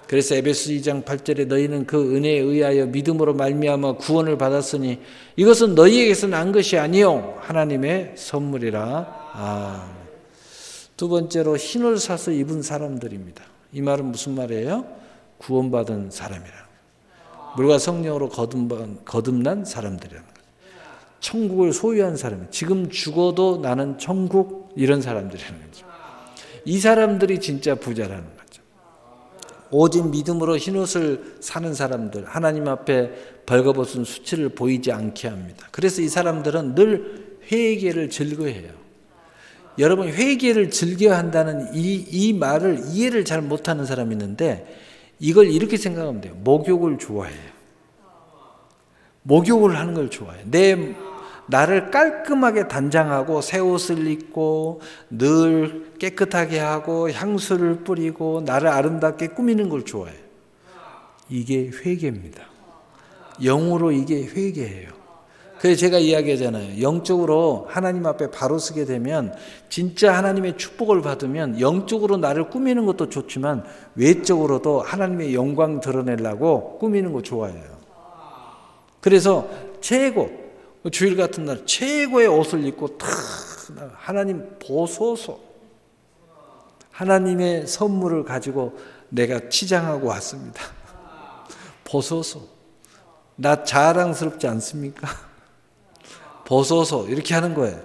그래서 에베소 2장 8절에 너희는 그 은혜에 의하여 믿음으로 말미암아 구원을 받았으니 이것은 너희에게서 난 것이 아니요 하나님의 선물이라. 두 번째로 흰옷을 사서 입은 사람들입니다. 이 말은 무슨 말이에요? 구원받은 사람이라는 거예요. 물과 성령으로 거듭난 사람들이라는 거예요. 천국을 소유한 사람, 지금 죽어도 나는 천국 이런 사람들이라는 거죠. 이 사람들이 진짜 부자라는 거죠. 오직 믿음으로 흰옷을 사는 사람들, 하나님 앞에 벌거벗은 수치를 보이지 않게 합니다. 그래서 이 사람들은 늘 회개를 즐거워해요. 여러분 회개를 즐겨한다는 이 말을 이해를 잘 못하는 사람이 있는데 이걸 이렇게 생각하면 돼요. 목욕을 좋아해요. 목욕을 하는 걸 좋아해요. 나를 깔끔하게 단장하고 새 옷을 입고 늘 깨끗하게 하고 향수를 뿌리고 나를 아름답게 꾸미는 걸 좋아해요. 이게 회개입니다. 영으로 이게 회개예요. 그래서 제가 이야기하잖아요. 영적으로 하나님 앞에 바로 서게 되면 진짜 하나님의 축복을 받으면 영적으로 나를 꾸미는 것도 좋지만 외적으로도 하나님의 영광 드러내려고 꾸미는 거 좋아해요. 그래서 주일 같은 날 최고의 옷을 입고 하나님 보소서 하나님의 선물을 가지고 내가 치장하고 왔습니다. 보소서 나 자랑스럽지 않습니까? 보소서 이렇게 하는 거예요.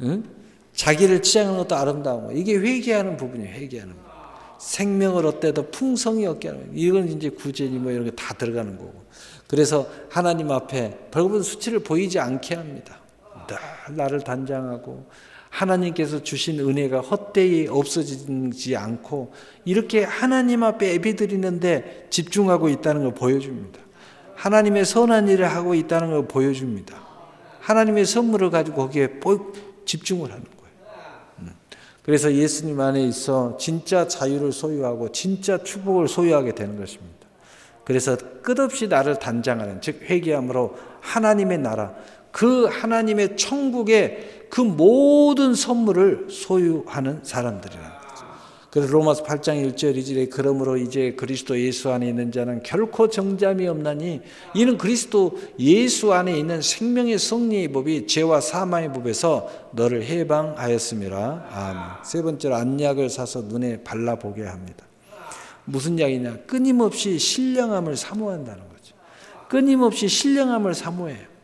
응? 자기를 치장하는 것도 아름다운 거. 이게 회개하는 부분이에요. 회개하는 거. 생명을 얻대도 풍성히 얻게 하는 거. 이건 이제 구제니 뭐 이런 게 다 들어가는 거고. 그래서 하나님 앞에 벌거벗은 수치를 보이지 않게 합니다. 나를 단장하고 하나님께서 주신 은혜가 헛되이 없어지지 않고 이렇게 하나님 앞에 예배드리는데 집중하고 있다는 걸 보여줍니다. 하나님의 선한 일을 하고 있다는 걸 보여줍니다. 하나님의 선물을 가지고 거기에 집중을 하는 거예요. 그래서 예수님 안에 있어 진짜 자유를 소유하고 진짜 축복을 소유하게 되는 것입니다. 그래서 끝없이 나를 단장하는 즉 회개함으로 하나님의 나라 그 하나님의 천국의 그 모든 선물을 소유하는 사람들이라는 거죠. 그래서 로마서 8장 1절 2절에 그러므로 이제 그리스도 예수 안에 있는 자는 결코 정잠이 없나니 이는 그리스도 예수 안에 있는 생명의 성리의 법이 죄와 사망의 법에서 너를 해방하였음이라. 아멘. 세 번째로 안약을 사서 눈에 발라보게 합니다. 무슨 약이냐? 끊임없이 신령함을 사모한다는 거죠. 끊임없이 신령함을 사모해요.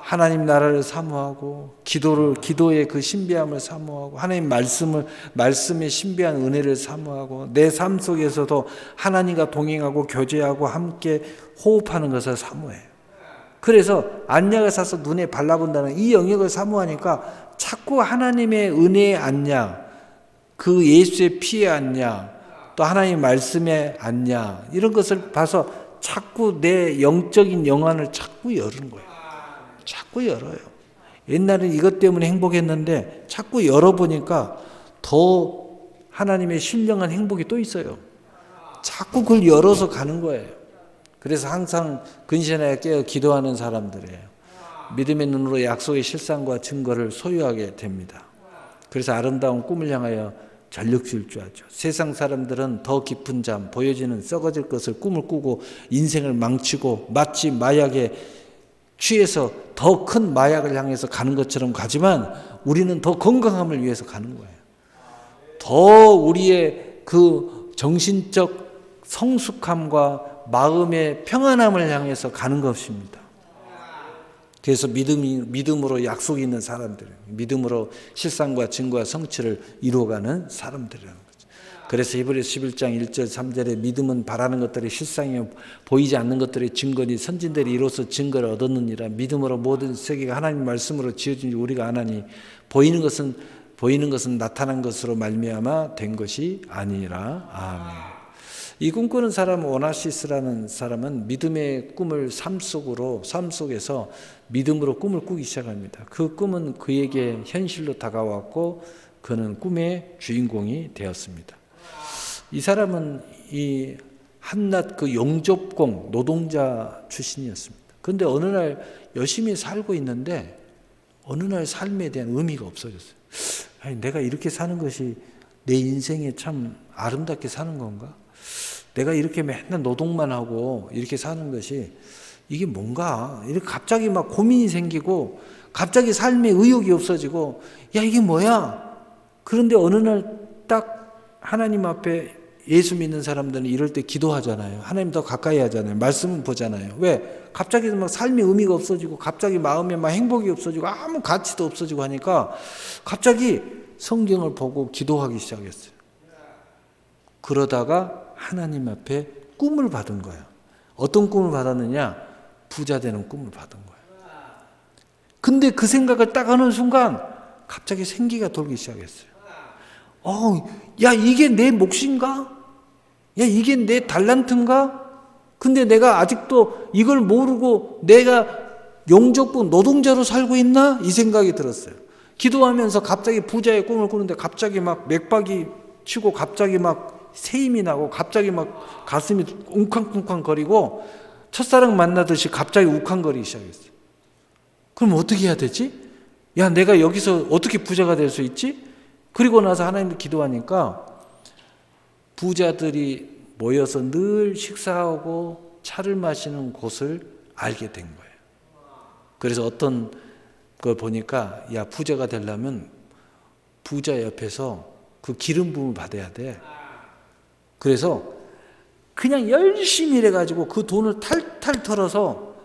하나님 나라를 사모하고 기도의 그 신비함을 사모하고 하나님 말씀의 신비한 은혜를 사모하고 내 삶 속에서도 하나님과 동행하고 교제하고 함께 호흡하는 것을 사모해요. 그래서 안약을 사서 눈에 발라본다는 이 영역을 사모하니까 자꾸 하나님의 은혜의 안약, 그 예수의 피의 안약, 또 하나님의 말씀의 안약 이런 것을 봐서 자꾸 내 영적인 영안을 자꾸 여는 거예요. 자꾸 열어요. 옛날엔 이것 때문에 행복했는데 자꾸 열어보니까 더 하나님의 신령한 행복이 또 있어요. 자꾸 그걸 열어서 가는 거예요. 그래서 항상 근신하여 깨어 기도하는 사람들이에요. 믿음의 눈으로 약속의 실상과 증거를 소유하게 됩니다. 그래서 아름다운 꿈을 향하여 전력 질주하죠. 세상 사람들은 더 깊은 잠, 보여지는 썩어질 것을 꿈을 꾸고 인생을 망치고 마치 마약에 취해서 더 큰 마약을 향해서 가는 것처럼 가지만 우리는 더 건강함을 위해서 가는 거예요. 더 우리의 그 정신적 성숙함과 마음의 평안함을 향해서 가는 것입니다. 그래서 믿음으로 약속이 있는 사람들, 믿음으로 실상과 증거와 성취를 이루어가는 사람들이라는 거죠. 그래서 히브리서 11장 1절 3절에 믿음은 바라는 것들이 실상이요 보이지 않는 것들의 증거니 선진들이 이로써 증거를 얻었느니라. 믿음으로 모든 세계가 하나님 말씀으로 지어진 줄 우리가 아나니 보이는 것은 나타난 것으로 말미암아 된 것이 아니라. 아멘. 이 꿈꾸는 사람 오나시스라는 사람은 믿음의 꿈을 삶 속에서 믿음으로 꿈을 꾸기 시작합니다. 그 꿈은 그에게 현실로 다가왔고 그는 꿈의 주인공이 되었습니다. 이 사람은 이 한낱 그 용접공 노동자 출신이었습니다. 그런데 어느 날 열심히 살고 있는데 어느 날 삶에 대한 의미가 없어졌어요. 아니, 내가 이렇게 사는 것이 내 인생에 참 아름답게 사는 건가? 내가 이렇게 맨날 노동만 하고 이렇게 사는 것이 이게 뭔가? 이렇게 갑자기 막 고민이 생기고 갑자기 삶에 의욕이 없어지고 야 이게 뭐야? 그런데 어느 날 딱 하나님 앞에 예수 믿는 사람들은 이럴 때 기도하잖아요. 하나님 더 가까이 하잖아요. 말씀은 보잖아요. 왜? 갑자기 막 삶의 의미가 없어지고 갑자기 마음에 막 행복이 없어지고 아무 가치도 없어지고 하니까 갑자기 성경을 보고 기도하기 시작했어요. 그러다가 하나님 앞에 꿈을 받은 거예요. 어떤 꿈을 받았느냐? 부자 되는 꿈을 받은 거예요. 근데 그 생각을 딱 하는 순간 갑자기 생기가 돌기 시작했어요. 야 이게 내 몫인가? 야 이게 내 달란트인가? 근데 내가 아직도 이걸 모르고 내가 용접국 노동자로 살고 있나? 이 생각이 들었어요. 기도하면서 갑자기 부자의 꿈을 꾸는데 갑자기 막 맥박이 치고 갑자기 막 세임이 나고 갑자기 막 가슴이 웅쾅쿵쾅 거리고 첫사랑 만나듯이 갑자기 욱한거리기 시작했어요. 그럼 어떻게 해야 되지? 야 내가 여기서 어떻게 부자가 될 수 있지? 그리고 나서 하나님께 기도하니까 부자들이 모여서 늘 식사하고 차를 마시는 곳을 알게 된 거예요. 그래서 어떤 걸 보니까 야 부자가 되려면 부자 옆에서 그 기름 부음을 받아야 돼. 그래서 그냥 열심히 일해가지고 그 돈을 탈탈 털어서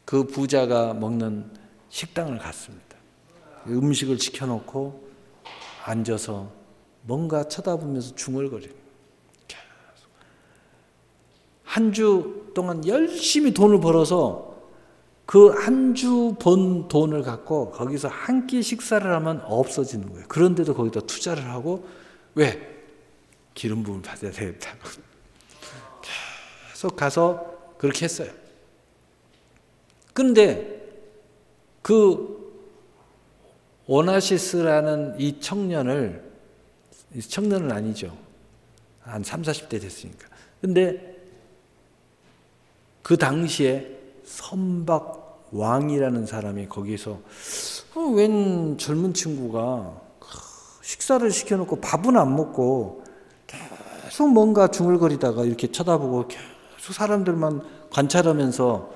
그 부자가 먹는 식당을 갔습니다. 음식을 시켜놓고 앉아서 뭔가 쳐다보면서 중얼거리고 한 주 동안 열심히 돈을 벌어서 그 한 주 번 돈을 갖고 거기서 한 끼 식사를 하면 없어지는 거예요. 그런데도 거기다 투자를 하고 왜? 기름 부음을 받아야 되겠다고 계속 가서 그렇게 했어요. 그런데 그 오나시스라는 이 청년은 아니죠. 한 30, 40대 됐으니까. 근데 그 당시에 선박왕이라는 사람이 거기서 웬 젊은 친구가 식사를 시켜놓고 밥은 안 먹고 계속 뭔가 중얼거리다가 이렇게 쳐다보고 계속 사람들만 관찰하면서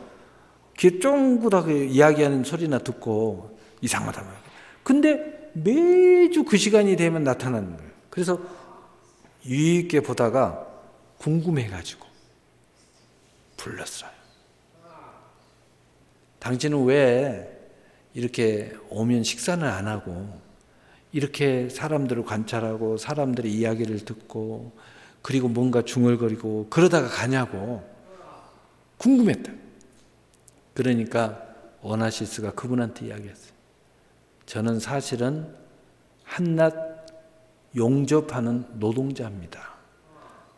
귀에 쫑긋하게 이야기하는 소리나 듣고 이상하다 말이야. 근데 매주 그 시간이 되면 나타나는 거예요. 그래서 유의 있게 보다가 궁금해가지고 불렀어요. 당신은 왜 이렇게 오면 식사는 안 하고 이렇게 사람들을 관찰하고 사람들의 이야기를 듣고 그리고 뭔가 중얼거리고 그러다가 가냐고 궁금했다. 그러니까 오나시스가 그분한테 이야기했어요. 저는 사실은 한낱 용접하는 노동자입니다.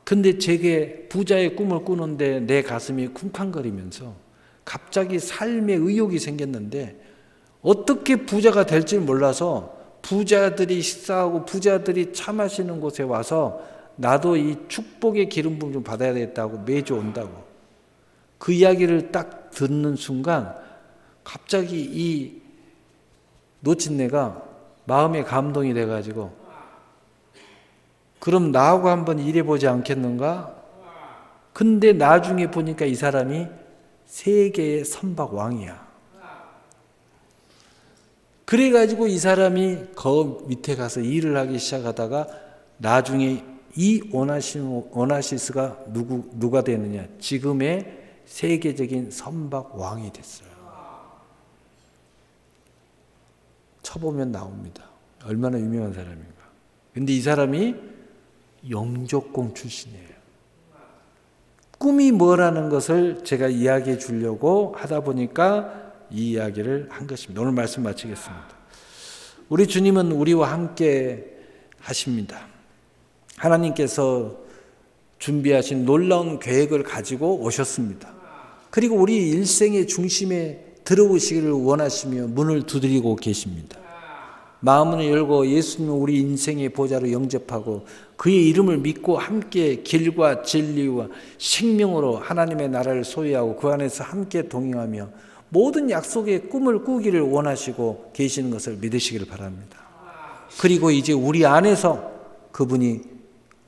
근데 제게 부자의 꿈을 꾸는데 내 가슴이 쿵쾅거리면서 갑자기 삶의 의욕이 생겼는데 어떻게 부자가 될지 몰라서 부자들이 식사하고 부자들이 차 마시는 곳에 와서 나도 이 축복의 기름 부음 좀 받아야 되겠다고 매주 온다고. 그 이야기를 딱 듣는 순간 갑자기 이 노친네가 마음에 감동이 돼가지고 그럼 나하고 한번 일해보지 않겠는가? 근데 나중에 보니까 이 사람이 세계의 선박왕이야. 그래가지고 이 사람이 그 밑에 가서 일을 하기 시작하다가 나중에 이 오나시스가 누가 되느냐? 지금의 세계적인 선박왕이 됐어요. 쳐보면 나옵니다. 얼마나 유명한 사람인가. 근데 이 사람이 영조공 출신이에요. 꿈이 뭐라는 것을 제가 이야기해 주려고 하다 보니까 이 이야기를 한 것입니다. 오늘 말씀 마치겠습니다. 우리 주님은 우리와 함께 하십니다. 하나님께서 준비하신 놀라운 계획을 가지고 오셨습니다. 그리고 우리 일생의 중심에 들어오시기를 원하시며 문을 두드리고 계십니다. 마음을 열고 예수님을 우리 인생의 보좌로 영접하고 그의 이름을 믿고 함께 길과 진리와 생명으로 하나님의 나라를 소유하고 그 안에서 함께 동행하며 모든 약속의 꿈을 꾸기를 원하시고 계시는 것을 믿으시기를 바랍니다. 그리고 이제 우리 안에서 그분이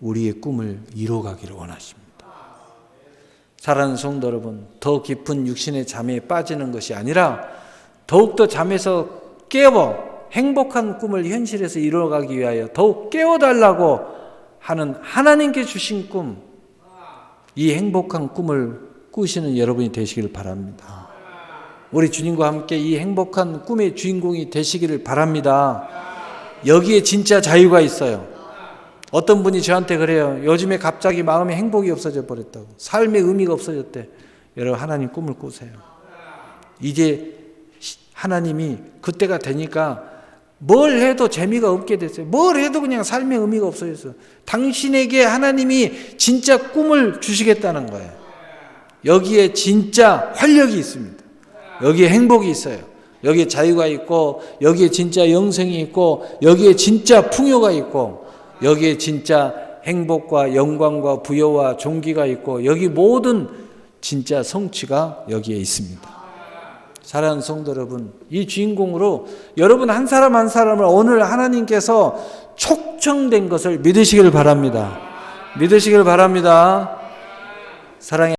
우리의 꿈을 이루어가기를 원하십니다. 사랑하는 성도 여러분, 더 깊은 육신의 잠에 빠지는 것이 아니라 더욱더 잠에서 깨워 행복한 꿈을 현실에서 이루어가기 위하여 더욱 깨워달라고 하는 하나님께 주신 꿈, 이 행복한 꿈을 꾸시는 여러분이 되시기를 바랍니다. 우리 주님과 함께 이 행복한 꿈의 주인공이 되시기를 바랍니다. 여기에 진짜 자유가 있어요. 어떤 분이 저한테 그래요. 요즘에 갑자기 마음에 행복이 없어져 버렸다고. 삶의 의미가 없어졌대. 여러분, 하나님 꿈을 꾸세요. 이제 하나님이 그때가 되니까 뭘 해도 재미가 없게 됐어요. 뭘 해도 그냥 삶의 의미가 없어졌어요. 당신에게 하나님이 진짜 꿈을 주시겠다는 거예요. 여기에 진짜 활력이 있습니다. 여기에 행복이 있어요. 여기에 자유가 있고 여기에 진짜 영생이 있고 여기에 진짜 풍요가 있고 여기에 진짜 행복과 영광과 부여와 존귀가 있고 여기 모든 진짜 성취가 여기에 있습니다. 사랑하는 성도 여러분, 이 주인공으로 여러분 한 사람 한 사람을 오늘 하나님께서 촉정된 것을 믿으시길 바랍니다. 믿으시길 바랍니다. 사랑해.